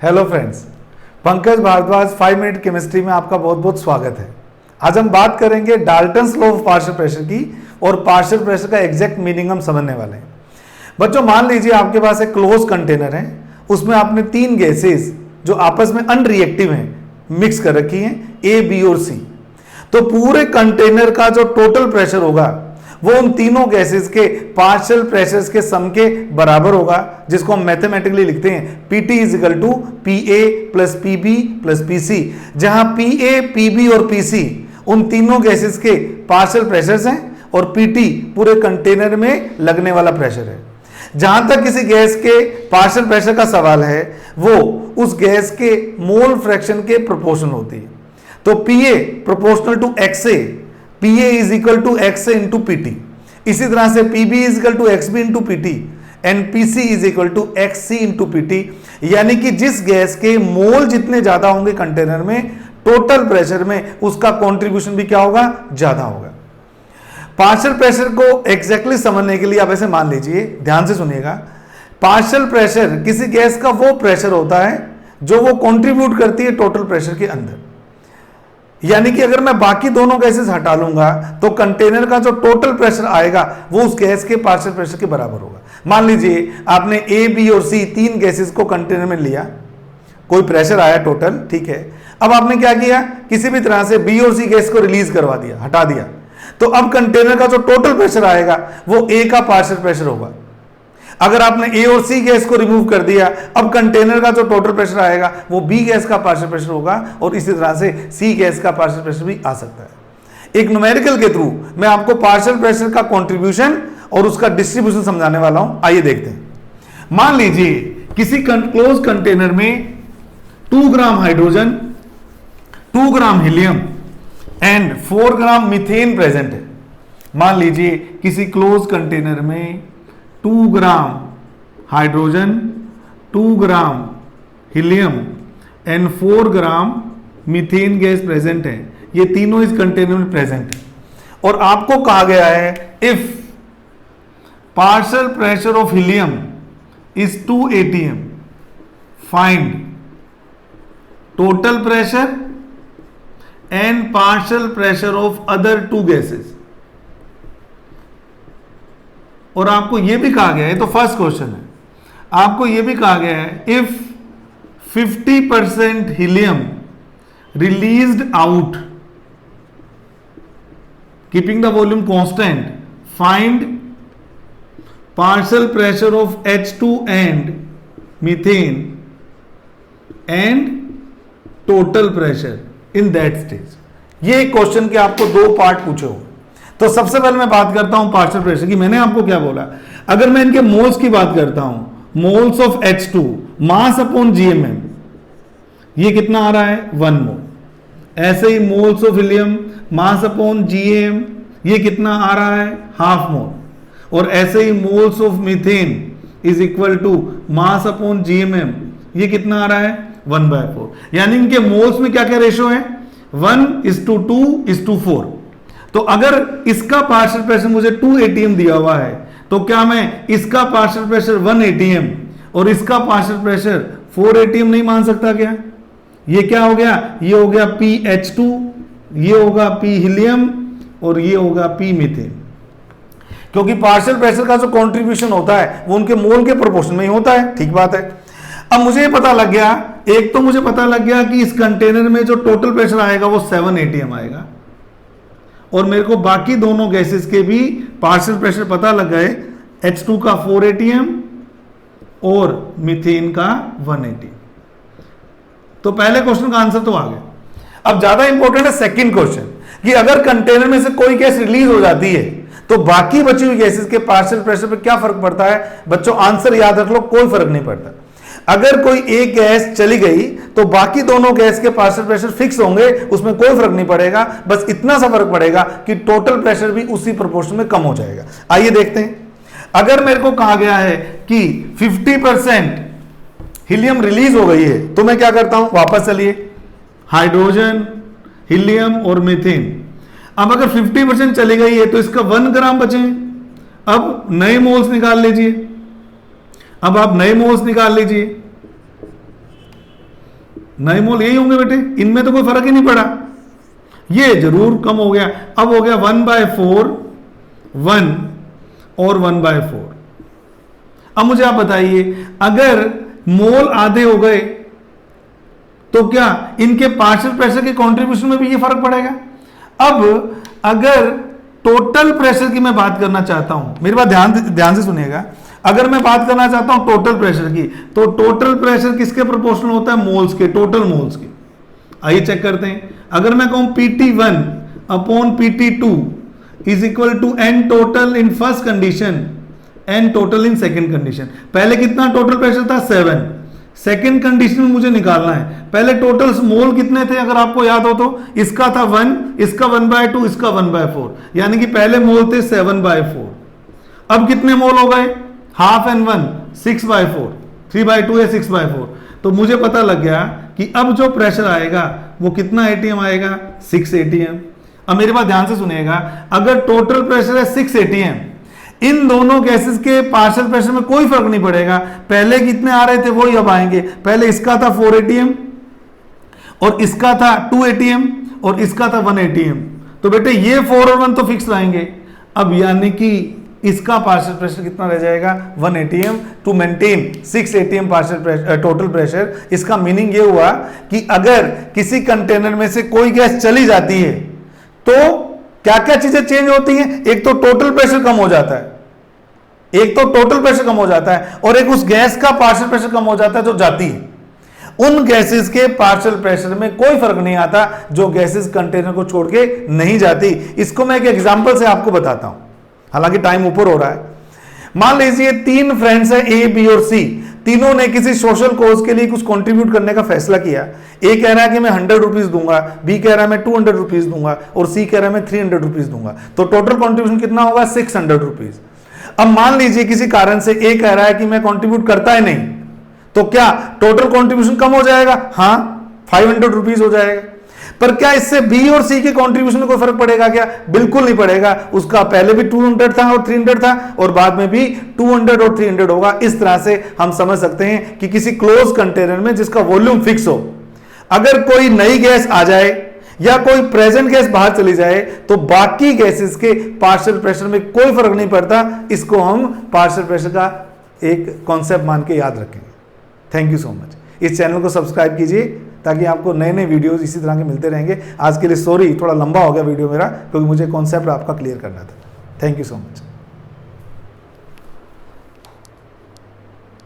Hello friends, Pankaj Bhardwaj 5 minute chemistry में आपका बहुत बहुत स्वागत है। आज हम बात करेंगे Dalton's law of partial pressure की और पार्शियल प्रेशर का एग्जैक्ट मीनिंग हम समझने वाले हैं। बच्चों, मान लीजिए आपके पास एक क्लोज कंटेनर है, उसमें आपने 3 गैसेस जो आपस में अनरिएक्टिव हैं मिक्स कर रखी हैं, ए, बी और सी। तो पूरे कंटेनर का जो टोटल प्रेशर होगा वो उन तीनों गैसेस के पार्शियल प्रेशर्स के सम के बराबर होगा, जिसको हम मैथमेटिकली लिखते हैं Pt is equal to Pa plus Pb plus Pc, जहां Pa, Pb और Pc उन तीनों गैसेस के पार्शियल प्रेशर्स हैं और Pt पूरे कंटेनर में लगने वाला प्रेशर है। जहां तक किसी गैस के पार्शियल प्रेशर का सवाल है वो उस गैस के मोल फ्रैक्शन के प्रोपोर्शन होती है। तो Pa proportional to XA, Pa is equal to XA into Pt। इसी तरह से Pb is equal to XB into Pt and Pc is equal to XC into Pt। यानी कि जिस गैस के मोल जितने ज्यादा होंगे कंटेनर में, टोटल प्रेशर में उसका कंट्रीब्यूशन भी क्या होगा, ज्यादा होगा। पार्शियल प्रेशर को एग्जैक्टली समझने के लिए आप ऐसे मान लीजिए, ध्यान से सुनिएगा, पार्शियल प्रेशर किसी गैस का वो प्रेशर होता है जो वो कंट्रीब्यूट करती है टोटल प्रेशर के अंदर। यानी कि अगर मैं बाकी दोनों गैसेस हटा लूंगा तो कंटेनर का जो टोटल प्रेशर आएगा वो उस गैस के पार्शियल प्रेशर के बराबर होगा। मान लीजिए आपने ए, बी और सी 3 गैसेस को कंटेनर में लिया, कोई प्रेशर आया टोटल, ठीक है। अब आपने क्या किया, किसी भी तरह से बी और सी गैस को रिलीज करवा दिया, हटा दिया। तो अब कंटेनर का जो टोटल प्रेशर आएगा वो ए का पार्शियल प्रेशर होगा। अगर आपने ए और सी गैस को रिमूव कर दिया, अब कंटेनर का जो टोटल प्रेशर आएगा वो बी गैस का पार्शियल प्रेशर होगा और इसी तरह से सी गैस का पार्शियल प्रेशर भी आ सकता है। एक न्यूमेरिकल के थ्रू मैं आपको पार्शियल प्रेशर का कंट्रीब्यूशन और उसका डिस्ट्रीब्यूशन समझाने वाला हूं। आइए देखते हैं। मान लीजिए किसी क्लोज कंटेनर में 2 gram hydrogen, 2 gram helium and 4 gram methane present है। मान लीजिए किसी क्लोज कंटेनर में 2 gram hydrogen, 2 gram helium and 4 gram methane gas present है। ये तीनों इस कंटेनर में प्रेजेंट है और आपको कहा गया है if partial pressure of helium is 2 atm, find total pressure and partial pressure of other 2 gases. और आपको यह भी कहा गया है, तो फर्स्ट क्वेश्चन है, आपको यह भी कहा गया है if 50% helium released out keeping the volume constant, find partial pressure of H2 and methane and total pressure in that stage. ये क्वेश्चन के आपको 2 पार्ट पूछे हो। तो सबसे पहले मैं बात करता हूं पार्शियल प्रेशर की। मैंने आपको क्या बोला, अगर मैं इनके मोल्स की बात करता हूं, moles of H2 mass upon GMM, ये कितना आ रहा है 1 मोल। ऐसे ही moles of helium mass upon GAM, ये कितना आ रहा है 1/2 मोल। और ऐसे ही moles of methane is equal to mass upon GMM, ये कितना आ रहा है 1/4। यानी इनके मोल्स में क्या क्या रेशो है, 1:2:4। तो अगर इसका पार्शियल प्रेशर मुझे 2 atm दिया हुआ है तो क्या मैं इसका पार्शियल प्रेशर 1 atm और इसका पार्शियल प्रेशर 4 atm नहीं मान सकता क्या? ये क्या हो गया, ये हो गया PH2, ये होगा P हीलियम और ये होगा P मीथेन। क्योंकि पार्शियल प्रेशर का जो कंट्रीब्यूशन होता है वो उनके मोल के प्रोपोर्शन में ही होता है। ठीक बात है। अब मुझे पता लग गया, एक तो मुझे पता लग गया कि इस कंटेनर में जो टोटल प्रेशर आएगा वो 7 atm आएगा और मेरे को बाकी दोनों गैसेस के भी पार्शियल प्रेशर पता लग गए, H2 का 4 atm और मीथेन का 1 atm। तो पहले क्वेश्चन का आंसर तो आ गया। अब ज्यादा इंपॉर्टेंट है सेकंड क्वेश्चन कि अगर कंटेनर में से कोई गैस रिलीज हो जाती है तो बाकी बची हुई गैसेस के पार्शियल प्रेशर पे क्या फर्क पड़ता है। बच्चों आंसर याद रख लो, कोई फर्क नहीं पड़ता। अगर कोई एक गैस चली गई तो बाकी दोनों गैस के पार्शियल प्रेशर फिक्स होंगे, उसमें कोई फर्क नहीं पड़ेगा। बस इतना सा फर्क पड़ेगा कि टोटल प्रेशर भी उसी प्रोपोर्शन में कम हो जाएगा। आइए देखते हैं। अगर मेरे को कहा गया है कि 50% हीलियम रिलीज हो गई है तो मैं क्या करता हूं, वापस चलिए, हाइड्रोजन, हीलियम और मीथेन। अब अगर 50% चली गई है तो इसका 1 ग्राम बचे। अब नए मोल्स निकाल लीजिए। अब आप नए मोल्स निकाल लीजिए। नए मोल यही होंगे बेटे, इनमें तो कोई फर्क ही नहीं पड़ा, ये जरूर कम हो गया। अब हो गया 1/4 1 और 1/4। अब मुझे आप बताइए, अगर मोल आधे हो गए तो क्या इनके पार्शियल प्रेशर के कंट्रीब्यूशन में भी ये फर्क पड़ेगा? अब अगर टोटल प्रेशर की मैं बात करना चाहता हूं, मेरी बात ध्यान से सुनिएगा, अगर मैं बात करना चाहता हूं टोटल प्रेशर की, तो टोटल प्रेशर किसके प्रोपोर्शनल होता है? मोल्स के, टोटल मोल्स के। आइए चेक करते हैं। अगर मैं कहूं PT1 upon PT2 is equal to N total in first condition, N total in second condition. पहले कितना टोटल प्रेशर था? 7। सेकेंड कंडीशन में मुझे निकालना है, पहले टोटल मोल कितने थे? अगर आपको याद हो तो इसका था 1, इसका 1/2, इसका 1/4, यानी कि पहले मोल थे 7/4। अब कितने मोल हो गए? हाफ एंड 1, 6/4, 3/2 या 6/4। तो मुझे पता लग गया कि अब जो प्रेशर आएगा वो कितना ATM आएगा? 6 ATM। अब मेरी बात ध्यान से सुनिएगा, अगर टोटल प्रेशर है 6 ATM, इन दोनों गैसेस के पार्शियल प्रेशर में कोई फर्क नहीं पड़ेगा। पहले कितने आ रहे थे वही अब आएंगे। पहले इसका था 4 ATM और इसका था 2 ATM और इसका था 1 ATM। तो बेटे ये 4 और 1 तो फिक्स लाएंगे। अब यानी कि इसका पार्शियल प्रेशर कितना रह जाएगा? 1 ATM to maintain 6 ATM partial pressure, total pressure. इसका मीनिंग ये हुआ कि अगर किसी कंटेनर में से कोई गैस चली जाती है तो क्या क्या चीजें चेंज होती हैं? एक तो टोटल प्रेशर कम हो जाता है, एक तो टोटल प्रेशर कम हो जाता है, और एक उस गैस का पार्शियल प्रेशर कम हो जाता है जो जाती है। उन गैसेस के पार्शियल प्रेशर में कोई फर्क नहीं आता जो गैसेस कंटेनर को छोड़ के नहीं जाती। इसको मैं एक एग्जांपल से आपको बताता हूं, हालांकि टाइम ऊपर हो रहा है। मान लीजिए 3 फ्रेंड्स हैं, A, B और C। तीनों ने किसी सोशल कॉज के लिए कुछ कंट्रीब्यूट करने का फैसला किया। A कह रहा है कि मैं 100 रुपीज दूंगा, B कह रहा है मैं 200 रुपीज दूंगा और C कह रहा है मैं 300 रुपीज दूंगा। तो टोटल कंट्रीब्यूशन कितना होगा? 600 रुपीज। अब मान लीजिए किसी कारण से A कह रहा है कि मैं कंट्रीब्यूट करता ही नहीं, तो क्या टोटल कंट्रीब्यूशन कम हो जाएगा? हाँ, 500 रुपीज हो जाएगा। पर क्या इससे B और C के कंट्रीब्यूशन में कोई फर्क पड़ेगा क्या? बिल्कुल नहीं पड़ेगा। उसका पहले भी 200 था और 300 था और बाद में भी 200 और 300 होगा। इस तरह से हम समझ सकते हैं कि किसी क्लोज कंटेनर में जिसका वॉल्यूम फिक्स हो, अगर कोई नई गैस आ जाए या कोई प्रेजेंट गैस बाहर चली जाए तो बाकी गैसेस के पार्शियल प्रेशर में कोई फर्क नहीं पड़ता। इसको हम पार्शियल प्रेशर का एक कॉन्सेप्ट मान के याद रखेंगे। Thank you so much. इस चैनल को सब्सक्राइब कीजिए ताकि आपको नए नए वीडियोस इसी तरह के मिलते रहेंगे। आज के लिए सॉरी, थोड़ा लंबा हो गया वीडियो मेरा, क्योंकि मुझे कॉन्सेप्ट आपका क्लियर करना था। Thank you so much.